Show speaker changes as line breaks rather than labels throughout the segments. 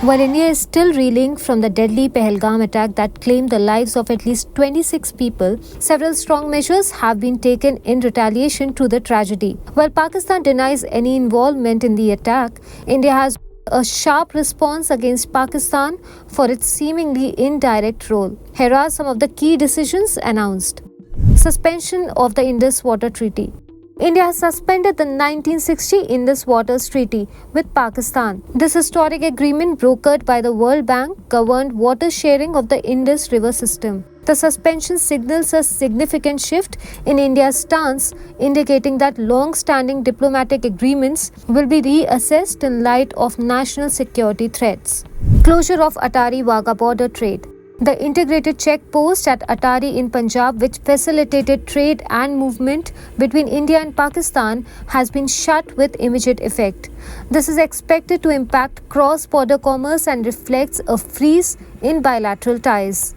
While India is still reeling from the deadly Pahalgam attack that claimed the lives of at least 26 people, several strong measures have been taken in retaliation to the tragedy. While Pakistan denies any involvement in the attack, India has a sharp response against Pakistan for its seemingly indirect role. Here are some of the key decisions announced. Suspension of the Indus Water Treaty. India has suspended the 1960 Indus Waters Treaty with Pakistan. This historic agreement, brokered by the World Bank, governed water sharing of the Indus River system. The suspension signals a significant shift in India's stance, indicating that long-standing diplomatic agreements will be reassessed in light of national security threats. Closure of Atari-Wagah border trade. The integrated checkpost at Atari in Punjab, which facilitated trade and movement between India and Pakistan, has been shut with immediate effect. This is expected to impact cross-border commerce and reflects a freeze in bilateral ties.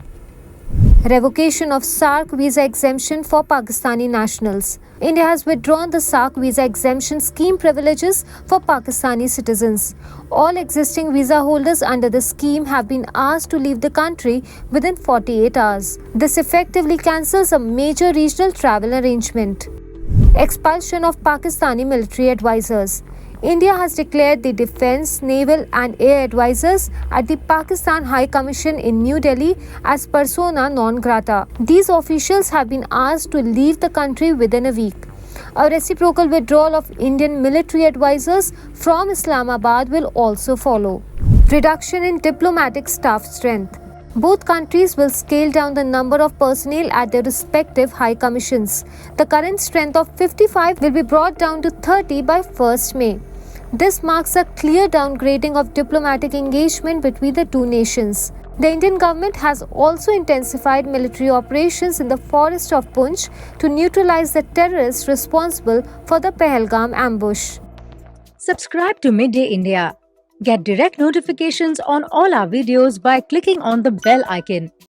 Revocation of SAARC visa exemption for Pakistani nationals. India has withdrawn the SAARC visa exemption scheme privileges for Pakistani citizens. All existing visa holders under the scheme have been asked to leave the country within 48 hours. This effectively cancels a major regional travel arrangement. Expulsion of Pakistani military advisors. India has declared the defense, naval and air advisors at the Pakistan High Commission in New Delhi as persona non grata. These officials have been asked to leave the country within a week. A reciprocal withdrawal of Indian military advisors from Islamabad will also follow. Reduction in diplomatic staff strength. Both countries will scale down the number of personnel at their respective high commissions. The current strength of 55 will be brought down to 30 by 1st May. This marks a clear downgrading of diplomatic engagement between the two nations. The Indian government has also intensified military operations in the forest of Poonch to neutralize the terrorists responsible for the Pahalgam ambush.
Subscribe to Midday India. Get direct notifications on all our videos by clicking on the bell icon.